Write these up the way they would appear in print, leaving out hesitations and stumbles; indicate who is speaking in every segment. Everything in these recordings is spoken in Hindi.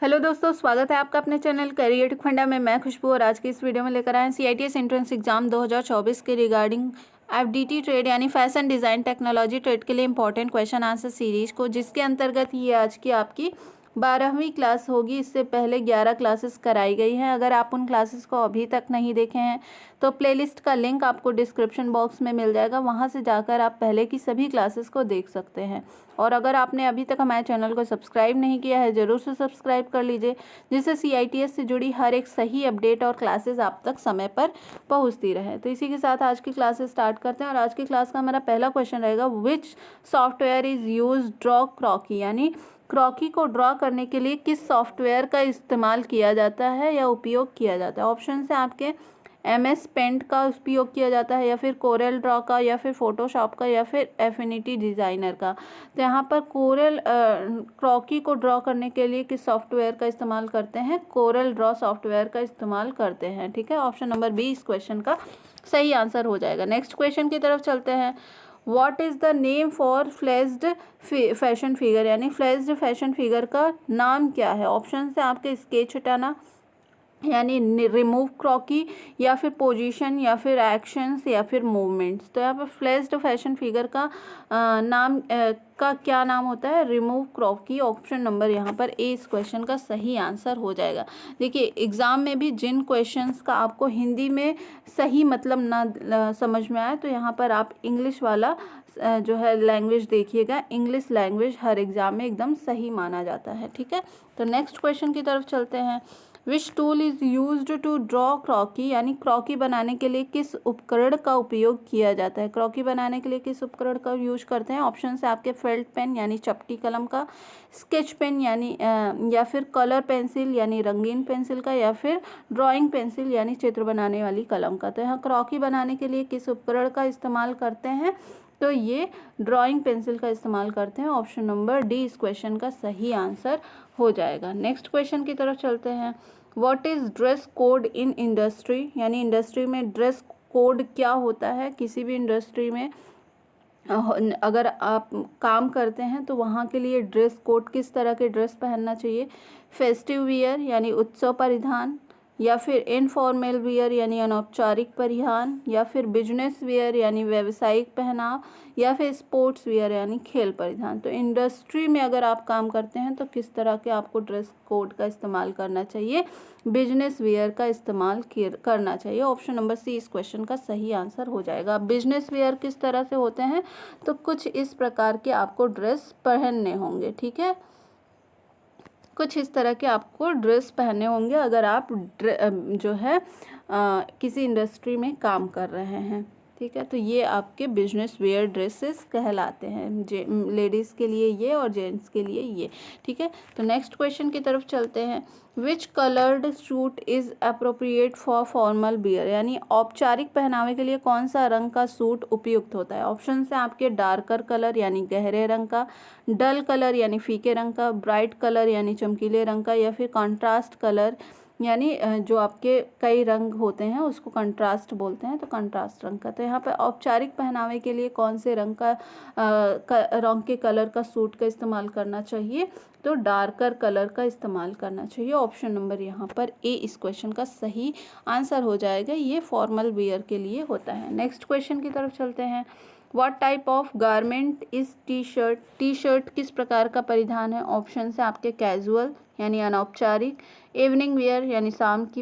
Speaker 1: हेलो दोस्तों, स्वागत है आपका अपने चैनल करियर फंडा में। मैं खुशबू और आज की इस वीडियो में लेकर आए हैं CITS एंट्रेंस एग्जाम 2024 के रिगार्डिंग FDT ट्रेड यानी फैशन डिज़ाइन टेक्नोलॉजी ट्रेड के लिए इंपॉर्टेंट क्वेश्चन आंसर सीरीज को, जिसके अंतर्गत ये आज की आपकी 12वीं क्लास होगी। इससे पहले 11 क्लासेस कराई गई हैं। अगर आप उन क्लासेस को अभी तक नहीं देखे हैं तो प्लेलिस्ट का लिंक आपको डिस्क्रिप्शन बॉक्स में मिल जाएगा, वहां से जाकर आप पहले की सभी क्लासेस को देख सकते हैं। और अगर आपने अभी तक हमारे चैनल को सब्सक्राइब नहीं किया है, ज़रूर से सब्सक्राइब कर लीजिए, जिससे CITS से जुड़ी हर एक सही अपडेट और क्लासेस आप तक समय पर पहुंचती रहे। तो इसी के साथ आज की क्लासेस स्टार्ट करते हैं। और आज की क्लास का हमारा पहला क्वेश्चन रहेगा, which software is use draw croquis, यानी क्रॉकी को ड्रॉ करने के लिए किस सॉफ्टवेयर का इस्तेमाल किया जाता है या उपयोग किया जाता है। ऑप्शन है आपके MS पेंट का उपयोग किया जाता है, या फिर कोरल ड्रॉ का, या फिर फोटोशॉप का, या फिर एफिनिटी डिज़ाइनर का। तो यहाँ पर कोरल क्रॉकी को ड्रॉ करने के लिए किस सॉफ्टवेयर का इस्तेमाल करते हैं, कोरल ड्रॉ सॉफ्टवेयर का इस्तेमाल करते हैं। ठीक है, ऑप्शन नंबर बी इस क्वेश्चन का सही आंसर हो जाएगा। नेक्स्ट क्वेश्चन की तरफ चलते हैं। What is the name for fledged fashion figure, यानी फ्लेज्ड फैशन फिगर का नाम क्या है। ऑप्शन है आपके स्केच हटाना, यानी रिमूव क्रॉकी, या फिर पोजीशन, या फिर एक्शंस, या फिर मूवमेंट्स। तो यहाँ पर फ्लेज्ड फैशन फिगर का नाम का क्या नाम होता है, रिमूव क्रॉकी। ऑप्शन नंबर यहाँ पर ए इस क्वेश्चन का सही आंसर हो जाएगा। देखिए, एग्ज़ाम में भी जिन क्वेश्चंस का आपको हिंदी में सही मतलब ना समझ में आए, तो यहाँ पर आप इंग्लिश वाला जो है लैंग्वेज देखिएगा। इंग्लिश लैंग्वेज हर एग्ज़ाम में एकदम सही माना जाता है। ठीक है, तो नेक्स्ट क्वेश्चन की तरफ चलते हैं। Which tool is used to draw croquis, यानी क्रॉकी बनाने के लिए किस उपकरण का उपयोग किया जाता है। क्रॉकी बनाने के लिए किस उपकरण का यूज करते हैं। ऑप्शन है आपके फेल्ट पेन यानी चपटी कलम का, स्केच पेन यानी या फिर कलर पेंसिल यानी रंगीन पेंसिल का, या फिर ड्राइंग पेंसिल यानी चित्र बनाने वाली कलम का। तो यहाँ क्रॉकी बनाने के लिए किस उपकरण का इस्तेमाल करते हैं, तो ये ड्राइंग पेंसिल का इस्तेमाल करते हैं। ऑप्शन नंबर डी इस क्वेश्चन का सही आंसर हो जाएगा। नेक्स्ट क्वेश्चन की तरफ चलते हैं। What is dress code in industry, यानी इंडस्ट्री में ड्रेस कोड क्या होता है। किसी भी इंडस्ट्री में अगर आप काम करते हैं तो वहाँ के लिए ड्रेस कोड, किस तरह के ड्रेस पहनना चाहिए। फेस्टिव वियर यानी उत्सव परिधान, या फिर इनफॉर्मल वियर यानी अनौपचारिक परिधान, या फिर बिजनेस वियर यानी व्यावसायिक पहनाव, या फिर स्पोर्ट्स वियर यानी खेल परिधान। तो इंडस्ट्री में अगर आप काम करते हैं तो किस तरह के आपको ड्रेस कोड का इस्तेमाल करना चाहिए, बिजनेस वियर का इस्तेमाल करना चाहिए। ऑप्शन नंबर सी इस क्वेश्चन का सही आंसर हो जाएगा। बिजनेस वियर किस तरह से होते हैं, तो कुछ इस प्रकार के आपको ड्रेस पहनने होंगे। ठीक है, कुछ इस तरह के आपको ड्रेस पहने होंगे अगर आप जो है किसी इंडस्ट्री में काम कर रहे हैं। ठीक है, तो ये आपके बिजनेस वेयर ड्रेसेस कहलाते हैं, लेडीज़ के लिए ये और जेंट्स के लिए ये। ठीक है, तो नेक्स्ट क्वेश्चन की तरफ चलते हैं। Which coloured suit is appropriate for formal wear, यानी औपचारिक पहनावे के लिए कौन सा रंग का सूट उपयुक्त होता है। ऑप्शन है आपके डार्कर कलर यानी गहरे रंग का, डल कलर यानी फीके रंग का, ब्राइट कलर यानी चमकीले रंग का, या फिर कॉन्ट्रास्ट कलर यानी जो आपके कई रंग होते हैं उसको कंट्रास्ट बोलते हैं, तो कंट्रास्ट रंग का। तो यहाँ पर औपचारिक पहनावे के लिए कौन से रंग रंग के कलर का सूट का इस्तेमाल करना चाहिए, तो डार्कर कलर का इस्तेमाल करना चाहिए। ऑप्शन नंबर यहाँ पर ए इस क्वेश्चन का सही आंसर हो जाएगा। ये फॉर्मल वियर के लिए होता है। नेक्स्ट क्वेश्चन की तरफ चलते हैं। What type of garment is T shirt, T shirt किस प्रकार का परिधान है। ऑप्शन है आपके कैजुअल यानी अनौपचारिक, इवनिंग वेयर यानी शाम की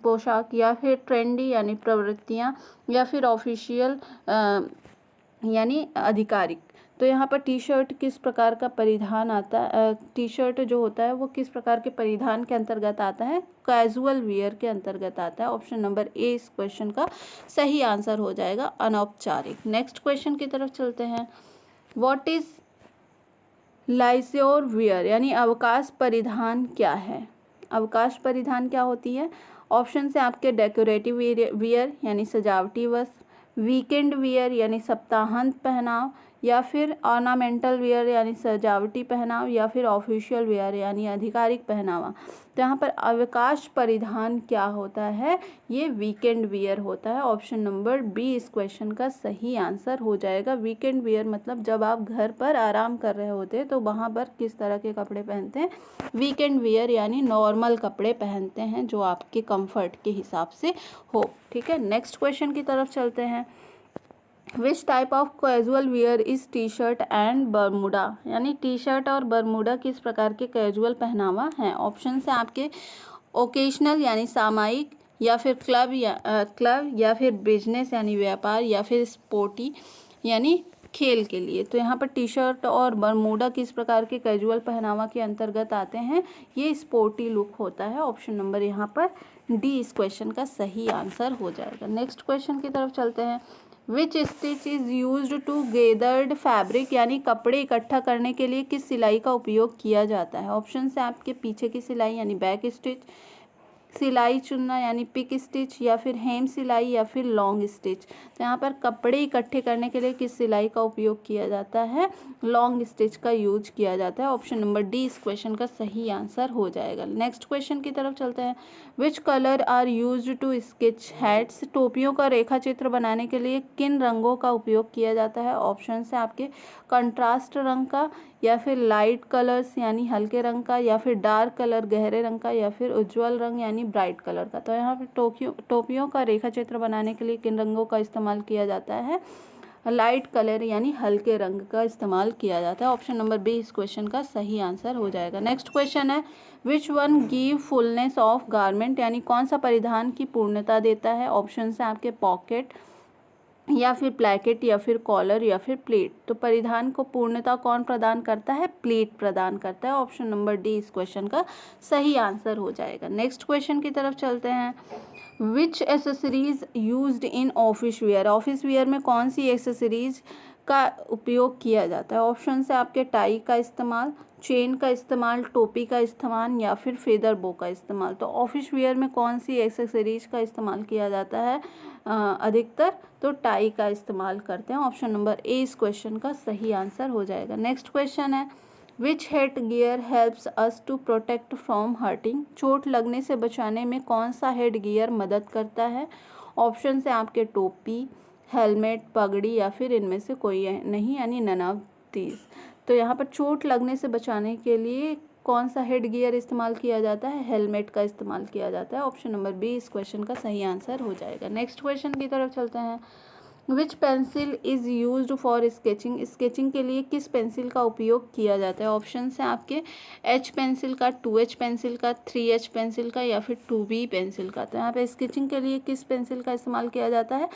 Speaker 1: पोशाक, या फिर ट्रेंडी यानी प्रवृत्तियाँ, या फिर ऑफिशियल यानी आधिकारिक। तो यहाँ पर टी शर्ट किस प्रकार का परिधान आता है, टी शर्ट जो होता है वो किस प्रकार के परिधान के अंतर्गत आता है, कैजुअल वियर के अंतर्गत आता है। ऑप्शन नंबर ए इस क्वेश्चन का सही आंसर हो जाएगा, अनौपचारिक। नेक्स्ट क्वेश्चन की तरफ चलते हैं। व्हाट इज लाइस्योर वियर, यानी अवकाश परिधान क्या है। अवकाश परिधान क्या होती है। ऑप्शन से आपके डेकोरेटिव वियर यानी सजावटी वस्त्र, वीकेंड वियर यानी सप्ताहांत पहनाव, या फिर ऑर्नामेंटल वेयर यानी सजावटी पहनाव, या फिर ऑफिशियल वेयर यानी आधिकारिक पहनावा। तो यहाँ पर अवकाश परिधान क्या होता है, ये वीकेंड वियर होता है। ऑप्शन नंबर बी इस क्वेश्चन का सही आंसर हो जाएगा। वीकेंड वियर मतलब जब आप घर पर आराम कर रहे होते हैं तो वहाँ पर किस तरह के कपड़े पहनते हैं, वीकेंड वियर यानी नॉर्मल कपड़े पहनते हैं जो आपके कंफर्ट के हिसाब से हो। ठीक है, नेक्स्ट क्वेश्चन की तरफ चलते हैं। Which type of casual wear is T shirt and Bermuda, यानी टी शर्ट और बरमूडा किस प्रकार के कैजुअल पहनावा हैं। ऑप्शन है आपके ओकेशनल यानी सामयिक, या फिर क्लब या फिर बिजनेस यानी व्यापार, या फिर स्पोर्टी यानी खेल के लिए। तो यहाँ पर टी शर्ट और बरमूडा किस प्रकार के कैजुअल पहनावा के अंतर्गत आते हैं, ये स्पोर्टी लुक होता है। ऑप्शन नंबर यहाँ पर डी इस क्वेश्चन का सही आंसर हो जाएगा। नेक्स्ट क्वेश्चन की तरफ चलते हैं। Which stitch is used to gathered fabric, यानी कपड़े इकट्ठा करने के लिए किस सिलाई का उपयोग किया जाता है। ऑप्शन है आपके पीछे की सिलाई यानी बैक स्टिच, सिलाई चुनना यानी पिक स्टिच, या फिर हेम सिलाई, या फिर लॉन्ग स्टिच। तो यहाँ पर कपड़े इकट्ठे करने के लिए किस सिलाई का उपयोग किया जाता है, लॉन्ग स्टिच का यूज किया जाता है। ऑप्शन नंबर डी इस क्वेश्चन का सही आंसर हो जाएगा। नेक्स्ट क्वेश्चन की तरफ चलते हैं। Which colour are use to sketch hats, टोपियों का रेखा चित्र बनाने के लिए किन रंगों का उपयोग किया जाता है। ऑप्शन है आपके कंट्रास्ट रंग का, या फिर लाइट कलर्स यानी हल्के रंग का, या फिर डार्क कलर गहरे रंग का, या फिर उज्ज्वल रंग यानी ब्राइट कलर का। तो यहाँ पे टोपियों का रेखा चित्र बनाने के लिए किन रंगों का इस्तेमाल किया जाता है, लाइट कलर यानी हल्के रंग का इस्तेमाल किया जाता है। ऑप्शन नंबर बी इस क्वेश्चन का सही आंसर हो जाएगा। नेक्स्ट क्वेश्चन है। Which one give fullness of garment, यानी कौन सा परिधान की पूर्णता देता है। ऑप्शन है आपके पॉकेट, या फिर प्लैकेट, या फिर कॉलर, या फिर प्लेट। तो परिधान को पूर्णता कौन प्रदान करता है, प्लेट प्रदान करता है। ऑप्शन नंबर डी इस क्वेश्चन का सही आंसर हो जाएगा। नेक्स्ट क्वेश्चन की तरफ चलते हैं। Which accessories used in office wear, office wear में कौन सी एसेसरीज का उपयोग किया जाता है। ऑप्शन है आपके टाई का इस्तेमाल, चेन का इस्तेमाल, टोपी का इस्तेमाल, या फिर फेदर बो का इस्तेमाल। तो ऑफिस वेयर में कौन सी एक्सेसरीज का इस्तेमाल किया जाता है अधिकतर, तो टाई का इस्तेमाल करते हैं। ऑप्शन नंबर ए इस क्वेश्चन का सही आंसर हो जाएगा। नेक्स्ट क्वेश्चन है। Which head gear helps us to protect from hurting, चोट लगने से बचाने में कौन सा हेड गियर मदद करता है। ऑप्शन है आपके टोपी, हेलमेट, पगड़ी, या फिर इनमें से कोई नहीं यानी नन ऑफ दीज। तो यहाँ पर चोट लगने से बचाने के लिए कौन सा हेड गियर इस्तेमाल किया जाता है, हेलमेट का इस्तेमाल किया जाता है। ऑप्शन नंबर बी इस क्वेश्चन का सही आंसर हो जाएगा। नेक्स्ट क्वेश्चन की तरफ चलते हैं। Which pencil is used for sketching, sketching के लिए किस पेंसिल का उपयोग किया जाता है। ऑप्शन है आपके एच पेंसिल का, 2H पेंसिल का, 3H पेंसिल का, या फिर 2B पेंसिल का। तो यहाँ पे स्केचिंग के लिए किस पेंसिल का इस्तेमाल किया जाता है।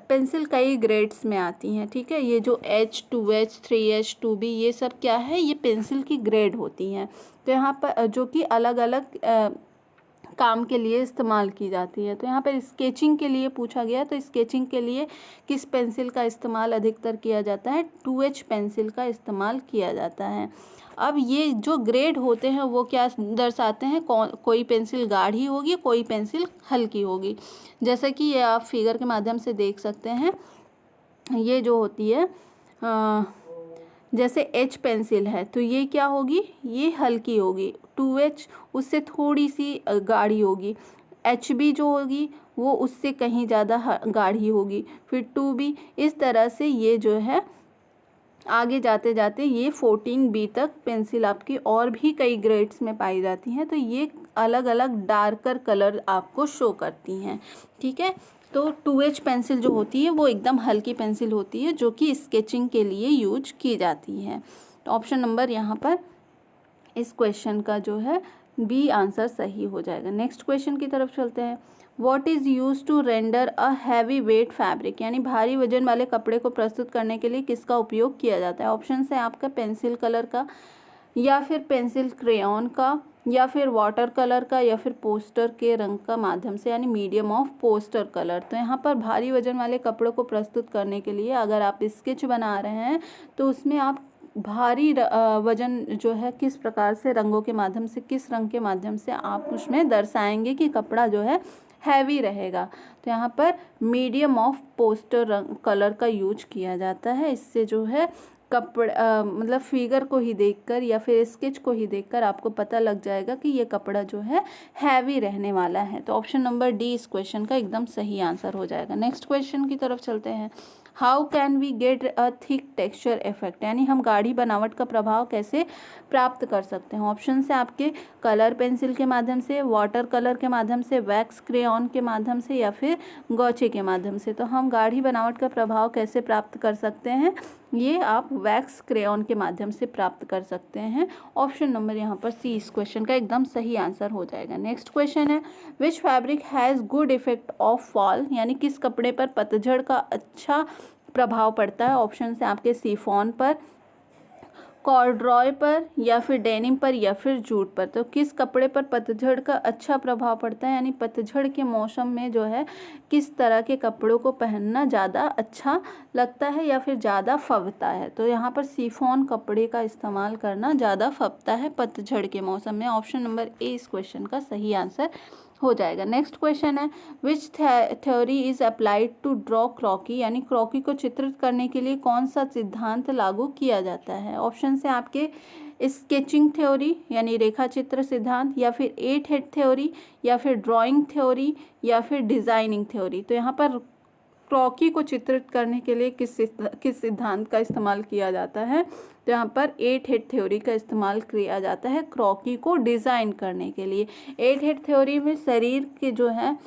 Speaker 1: पेंसिल कई ग्रेड्स में आती हैं, ठीक है। ये जो H, 2H, 3H, 2B ये सब क्या है, ये पेंसिल की ग्रेड होती हैं। तो यहाँ पर जो कि अलग अलग काम के लिए इस्तेमाल की जाती है। तो यहाँ पर स्केचिंग के लिए पूछा गया, तो स्केचिंग के लिए किस पेंसिल का इस्तेमाल अधिकतर किया जाता है, 2H पेंसिल का इस्तेमाल किया जाता है। अब ये जो ग्रेड होते हैं वो क्या दर्शाते हैं, कोई पेंसिल गाढ़ी होगी, कोई पेंसिल हल्की होगी। जैसे कि ये आप फिगर के माध्यम से देख सकते हैं। ये जो होती है जैसे H पेंसिल है तो ये क्या होगी, ये हल्की होगी। 2H उससे थोड़ी सी गाढ़ी होगी। HB जो होगी वो उससे कहीं ज़्यादा गाढ़ी होगी। फिर 2B, इस तरह से ये जो है आगे जाते जाते ये 14B तक पेंसिल आपकी और भी कई ग्रेड्स में पाई जाती हैं। तो ये अलग अलग डार्कर कलर आपको शो करती हैं, ठीक है। तो 2H पेंसिल जो होती है वो एकदम हल्की पेंसिल होती है जो कि स्केचिंग के लिए यूज की जाती है। तो ऑप्शन नंबर यहाँ पर इस क्वेश्चन का जो है बी आंसर सही हो जाएगा। नेक्स्ट क्वेश्चन की तरफ चलते हैं। What is use to render a heavy weight fabric, यानी भारी वजन वाले कपड़े को प्रस्तुत करने के लिए किसका उपयोग किया जाता है। ऑप्शन है आपका पेंसिल कलर का, या फिर पेंसिल क्रेयॉन का, या फिर वाटर कलर का, या फिर पोस्टर के रंग का माध्यम से यानी मीडियम ऑफ पोस्टर कलर। तो यहाँ पर भारी वजन वाले कपड़ों को प्रस्तुत करने के लिए अगर आप स्केच बना रहे हैं तो उसमें आप भारी वजन जो है किस प्रकार से रंगों के माध्यम से, किस रंग के माध्यम से आप उसमें दर्शाएंगे कि कपड़ा जो है हैवी रहेगा। तो यहाँ पर मीडियम ऑफ पोस्टर रंग कलर का यूज किया जाता है। इससे जो है कपड़ा मतलब फिगर को ही देखकर या फिर स्केच को ही देखकर आपको पता लग जाएगा कि ये कपड़ा जो है हैवी रहने वाला है। तो ऑप्शन नंबर डी इस क्वेश्चन का एकदम सही आंसर हो जाएगा। नेक्स्ट क्वेश्चन की तरफ चलते हैं। How can we get a thick texture effect, यानी हम गाढ़ी बनावट का प्रभाव कैसे प्राप्त कर सकते हैं। ऑप्शन से आपके कलर पेंसिल के माध्यम से, वाटर कलर के माध्यम से, वैक्स क्रेयॉन के माध्यम से या फिर गौचे के माध्यम से। तो हम गाढ़ी बनावट का प्रभाव कैसे प्राप्त कर सकते हैं, ये आप वैक्स क्रेयॉन के माध्यम से प्राप्त कर सकते हैं। ऑप्शन नंबर यहाँ पर सी इस क्वेश्चन का एकदम सही आंसर हो जाएगा। नेक्स्ट क्वेश्चन है which fabric has good effect of fall, यानी किस कपड़े पर पतझड़ का अच्छा प्रभाव पड़ता है। ऑप्शन से आपके शिफॉन पर, कॉर्डरॉय पर या फिर डेनिम पर या फिर जूट पर। तो किस कपड़े पर पतझड़ का अच्छा प्रभाव पड़ता है, यानी पतझड़ के मौसम में जो है किस तरह के कपड़ों को पहनना ज़्यादा अच्छा लगता है या फिर ज़्यादा फबता है। तो यहाँ पर शिफॉन कपड़े का इस्तेमाल करना ज़्यादा फबता है पतझड़ के मौसम में। ऑप्शन नंबर ए इस क्वेश्चन का सही आंसर हो जाएगा। नेक्स्ट क्वेश्चन है which theory is applied to draw croquis, यानी क्रॉकी को चित्रित करने के लिए कौन सा सिद्धांत लागू किया जाता है। ऑप्शन से आपके स्केचिंग थ्योरी यानी रेखा चित्र सिद्धांत, या फिर 8 हेड थ्योरी, या फिर ड्राइंग थ्योरी, या फिर डिजाइनिंग थ्योरी। तो यहाँ पर क्रॉकी को चित्रित करने के लिए किस सिद्धांत का इस्तेमाल किया जाता है। तो यहाँ पर 8 हेड थ्योरी का इस्तेमाल किया जाता है क्रॉकी को डिज़ाइन करने के लिए। 8 हेड थ्योरी में शरीर के जो है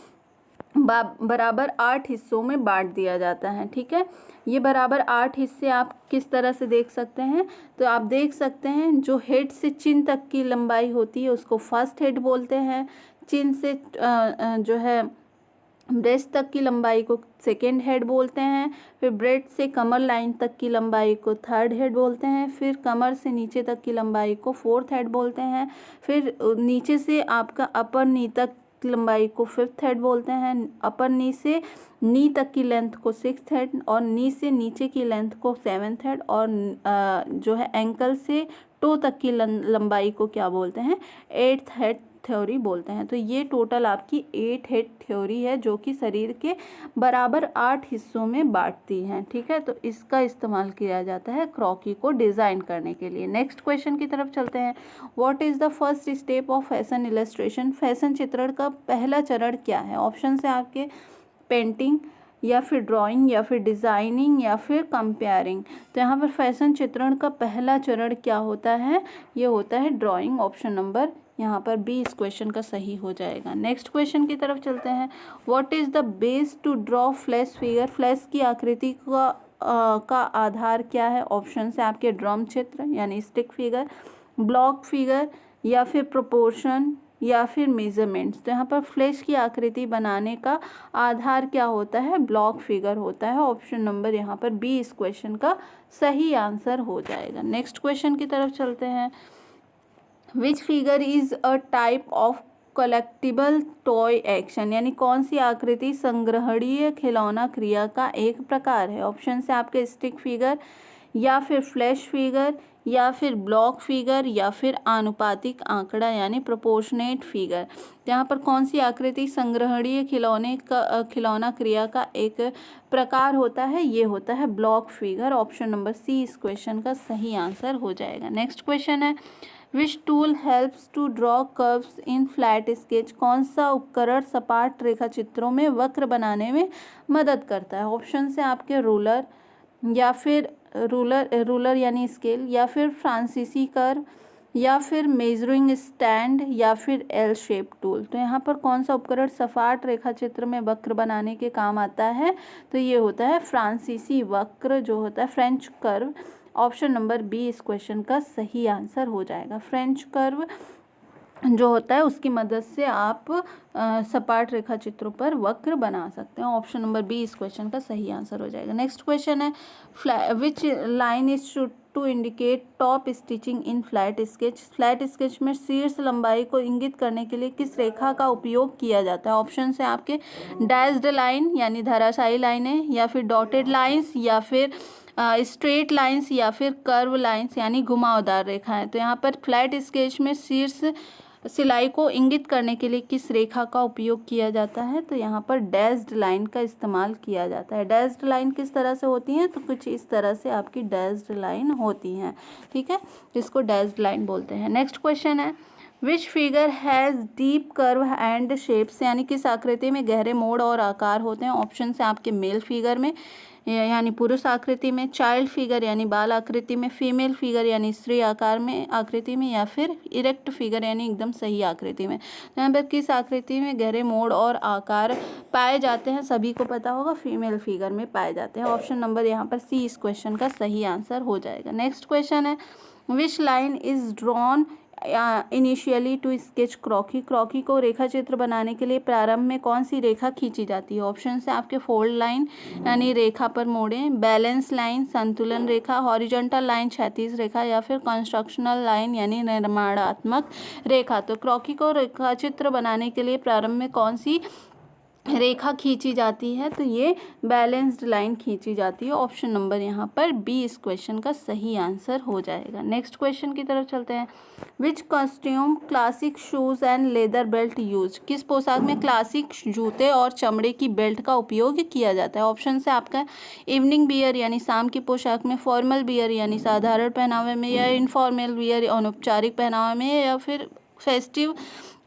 Speaker 1: बराबर 8 हिस्सों में बांट दिया जाता है। ठीक है, ये बराबर 8 हिस्से आप किस तरह से देख सकते हैं, तो आप देख सकते हैं जो हेड से चिन तक की लंबाई होती है उसको फर्स्ट हेड बोलते हैं। चिन से जो है ब्रेस्ट तक की लंबाई को सेकेंड हेड बोलते हैं। फिर ब्रेस्ट से कमर लाइन तक की लंबाई को थर्ड हेड बोलते हैं। फिर कमर से नीचे तक की लंबाई को फोर्थ हेड बोलते हैं। फिर नीचे से आपका अपर नी तक लंबाई को फिफ्थ हेड बोलते हैं। अपर नी से नी तक की लेंथ को सिक्स्थ हेड, और नी से नीचे की लेंथ को सेवन्थ हेड, और जो है एंकल से टो तक की लंबाई को क्या बोलते हैं, एट्थ हेड थ्योरी बोलते हैं। तो ये टोटल आपकी 8 हेड थ्योरी है जो कि शरीर के बराबर 8 हिस्सों में बांटती हैं। ठीक है, तो इसका इस्तेमाल किया जाता है क्रॉकी को डिज़ाइन करने के लिए। नेक्स्ट क्वेश्चन की तरफ चलते हैं। What is the first step of fashion illustration, fashion चित्रण का पहला चरण क्या है। ऑप्शन से आपके पेंटिंग, या फिर ड्राइंग, या फिर डिज़ाइनिंग, या फिर कंपेयरिंग। तो यहाँ पर फैशन चित्रण का पहला चरण क्या होता है, ये होता है ड्राइंग। ऑप्शन नंबर यहाँ पर बी इस क्वेश्चन का सही हो जाएगा। नेक्स्ट क्वेश्चन की तरफ चलते हैं। What is the base to draw flash figure, flash की आकृति का आधार क्या है। ऑप्शन से आपके ड्रम चित्र यानी स्टिक फिगर, ब्लॉक फिगर, या फिर प्रोपोर्शन, या फिर मेजरमेंट्स। तो यहाँ पर फ्लैश की आकृति बनाने का आधार क्या होता है, ब्लॉक फिगर होता है। ऑप्शन नंबर यहाँ पर बी इस क्वेश्चन का सही आंसर हो जाएगा। नेक्स्ट क्वेश्चन की तरफ चलते हैं। Which figure is a type of collectible toy action, यानी कौन सी आकृति संग्रहणीय खिलौना क्रिया का एक प्रकार है। ऑप्शन से आपके स्टिक फिगर, या फिर फ्लैश फिगर, या फिर ब्लॉक फिगर, या फिर आनुपातिक आंकड़ा यानी प्रोपोर्शनेट फिगर। यहाँ पर कौन सी आकृति संग्रहणीय खिलौना क्रिया का एक प्रकार होता है, ये होता है block figure. Option number C इस क्वेश्चन का सही आंसर हो जाएगा। नेक्स्ट क्वेश्चन है which tool helps to draw curves in flat sketch, कौन सा उपकरण सपाट रेखा चित्रों में वक्र बनाने में मदद करता है। ऑप्शन से आपके रूलर, या फिर रूलर यानी स्केल, या फिर फ्रांसीसी कर्व, या फिर मेजरिंग स्टैंड, या फिर एल शेप टूल। तो यहाँ पर कौन सा उपकरण सपाट रेखा चित्र में वक्र बनाने के काम आता है, तो ये होता है फ्रांसीसी वक्र जो होता है French curve. Option number B इस क्वेश्चन का सही आंसर हो जाएगा। फ्रेंच कर्व जो होता है उसकी मदद से आप सपाट रेखा चित्रों पर वक्र बना सकते हैं। ऑप्शन नंबर बी इस क्वेश्चन का सही आंसर हो जाएगा। नेक्स्ट क्वेश्चन है which line is to indicate top stitching in flat sketch, flat sketch में शीर्ष लंबाई को इंगित करने के लिए किस रेखा का उपयोग किया जाता है। ऑप्शन से आपके डैश्ड लाइन यानी धराशायी लाइनें, या फिर डॉटेड लाइन्स, या फिर स्ट्रेट लाइन्स, या फिर कर्व लाइन्स यानी घुमावदार रेखाएं। तो यहाँ पर फ्लैट स्केच में शीर्ष सिलाई को इंगित करने के लिए किस रेखा का उपयोग किया जाता है? तो यहाँ पर डैश्ड लाइन का इस्तेमाल किया जाता है। डैश्ड लाइन किस तरह से होती हैं? तो कुछ इस तरह से आपकी डैश्ड लाइन होती हैं, ठीक है, इसको डैश्ड लाइन बोलते हैं। नेक्स्ट क्वेश्चन है, which figure has deep curve and shapes, यानी किस आकृति में गहरे मोड़ और आकार होते हैं? ऑप्शन है आपके मेल फिगर में यानी पुरुष आकृति में, चाइल्ड फिगर यानी बाल आकृति में, फीमेल फिगर यानी स्त्री आकार में आकृति में, या फिर इरेक्ट फिगर यानी एकदम सही आकृति में। तो यहाँ पर किस आकृति में गहरे मोड़ और आकार पाए जाते हैं? सभी को पता होगा, फीमेल फिगर में पाए जाते हैं। ऑप्शन नंबर यहाँ पर सी इस क्वेश्चन का सही आंसर हो जाएगा। नेक्स्ट क्वेश्चन है, which line is drawn initially to sketch croquis, croquis को रेखा चित्र बनाने के लिए प्रारंभ में कौन सी रेखा खींची जाती है? ऑप्शन है आपके फोल्ड लाइन यानी रेखा पर मोड़ें, बैलेंस लाइन संतुलन रेखा, हॉरिजॉन्टल लाइन क्षैतिज रेखा, या फिर कंस्ट्रक्शनल लाइन यानी निर्माणात्मक रेखा। तो क्रॉकी को रेखा चित्र बनाने के लिए प्रारंभ में कौन सी रेखा खींची जाती है? तो ये बैलेंस्ड लाइन खींची जाती है। ऑप्शन नंबर यहाँ पर बी इस क्वेश्चन का सही आंसर हो जाएगा। नेक्स्ट क्वेश्चन की तरफ चलते हैं, which costume classic shoes and leather belt use, किस पोशाक में क्लासिक जूते और चमड़े की बेल्ट का उपयोग किया जाता है? ऑप्शन से आपका इवनिंग वियर यानी शाम की पोशाक में, फॉर्मल वियर यानी साधारण पहनावे में, या इनफॉर्मल वियर अनौपचारिक पहनावे में, या फिर फेस्टिव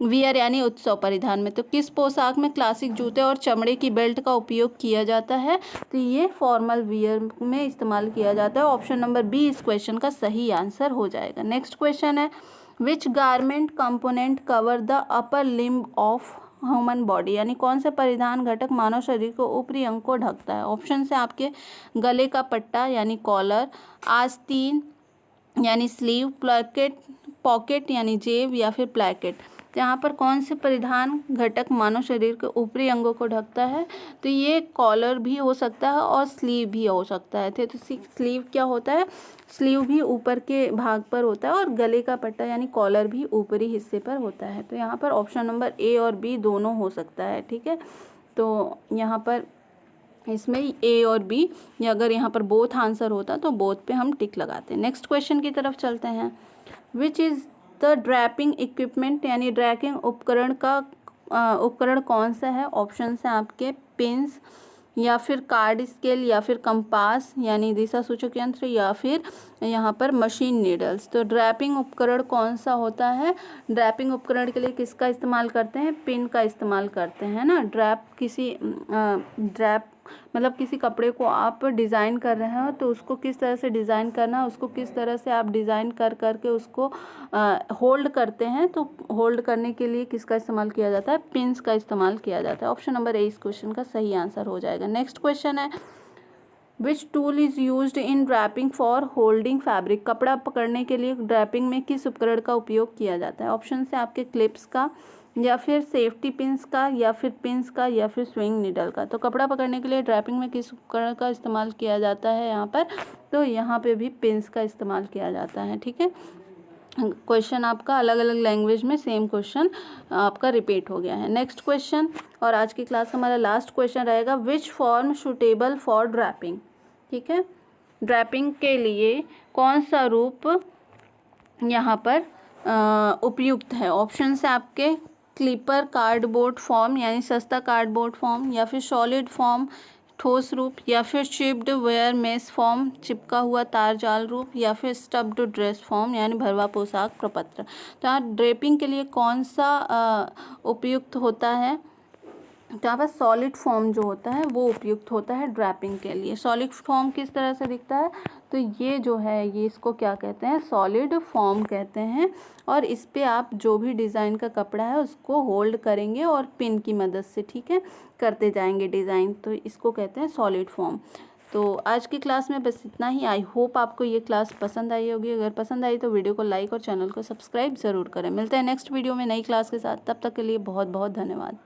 Speaker 1: वियर यानी उत्सव परिधान में। तो किस पोशाक में क्लासिक जूते और चमड़े की बेल्ट का उपयोग किया जाता है? तो ये फॉर्मल वियर में इस्तेमाल किया जाता है। ऑप्शन नंबर बी इस क्वेश्चन का सही आंसर हो जाएगा। नेक्स्ट क्वेश्चन है, which garment component cover the upper limb of human body, यानी कौन से परिधान घटक मानव शरीर को ऊपरी अंग को ढकता है? ऑप्शन से आपके गले का पट्टा यानी कॉलर, आस्तीन यानी स्लीव, पॉकेट यानी जेब, या फिर प्लैकेट। यहाँ पर कौन से परिधान घटक मानव शरीर के ऊपरी अंगों को ढकता है? तो ये कॉलर भी हो सकता है और स्लीव भी हो सकता है। तो स्लीव क्या होता है? स्लीव भी ऊपर के भाग पर होता है, और गले का पट्टा यानी कॉलर भी ऊपरी हिस्से पर होता है। तो यहाँ पर ऑप्शन नंबर ए और बी दोनों हो सकता है, ठीक है। तो यहाँ पर इसमें ए और बी, या अगर यहाँ पर बोथ आंसर होता तो बोथ पे हम टिक लगाते हैं। नेक्स्ट क्वेश्चन की तरफ चलते हैं, which is the draping equipment, यानी ड्रैपिंग उपकरण कौन सा है? ऑप्शन है आपके पिंस, या फिर कार्ड स्केल, या फिर कंपास यानी दिशा सूचक यंत्र, या फिर यहाँ पर मशीन नीडल्स। तो ड्रैपिंग उपकरण कौन सा होता है? ड्रैपिंग उपकरण के लिए किसका इस्तेमाल करते हैं? पिन का इस्तेमाल करते हैं ना। ड्रैप मतलब किसी कपड़े को आप डिज़ाइन कर रहे हो तो उसको किस तरह से डिज़ाइन करना है, उसको किस तरह से आप डिज़ाइन कर करके उसको होल्ड करते हैं। तो होल्ड करने के लिए किसका इस्तेमाल किया जाता है? पिन्स का इस्तेमाल किया जाता है। ऑप्शन नंबर ए इस क्वेश्चन का सही आंसर हो जाएगा। नेक्स्ट क्वेश्चन है, which tool is used in draping for holding fabric, कपड़ा पकड़ने के लिए ड्रैपिंग में किस उपकरण का उपयोग किया जाता है? ऑप्शन से आपके क्लिप्स का, या फिर सेफ्टी पिंस का, या फिर पिंस का, या फिर स्विंग नीडल का। तो कपड़ा पकड़ने के लिए ड्रैपिंग में किस उपकरण का इस्तेमाल किया जाता है यहाँ पर? तो यहाँ पे भी पिंस का इस्तेमाल किया जाता है, ठीक है। क्वेश्चन आपका अलग अलग लैंग्वेज में सेम क्वेश्चन आपका रिपीट हो गया है। नेक्स्ट क्वेश्चन, और आज की क्लास का हमारा लास्ट क्वेश्चन रहेगा, which form suitable for draping, ठीक है। ड्रैपिंग के लिए कौन सा रूप यहाँ पर उपयुक्त है? ऑप्शन से आपके क्लिपर कार्डबोर्ड फॉर्म यानी सस्ता कार्डबोर्ड फॉर्म, या फिर सॉलिड फॉर्म ठोस रूप, या फिर चिप्ड वेयर मेस फॉर्म चिपका हुआ तार जाल रूप, या फिर स्टफ्ड ड्रेस फॉर्म यानी भरवा पोशाक प्रपत्र। तो यहाँ ड्रेपिंग के लिए कौन सा उपयुक्त होता है? तो यहाँ पर सॉलिड फॉर्म जो होता है वो उपयुक्त होता है ड्रैपिंग के लिए। सॉलिड फॉर्म किस तरह से दिखता है? तो ये जो है ये इसको क्या कहते हैं? सॉलिड फॉर्म कहते हैं। और इस पे आप जो भी डिज़ाइन का कपड़ा है उसको होल्ड करेंगे और पिन की मदद से, ठीक है, करते जाएंगे डिज़ाइन, तो इसको कहते हैं सॉलिड फॉर्म। तो आज की क्लास में बस इतना ही। आई होप आपको ये क्लास पसंद आई होगी। अगर पसंद आई तो वीडियो को लाइक और चैनल को सब्सक्राइब ज़रूर करें। मिलते हैं नेक्स्ट वीडियो में नई क्लास के साथ। तब तक के लिए बहुत बहुत धन्यवाद।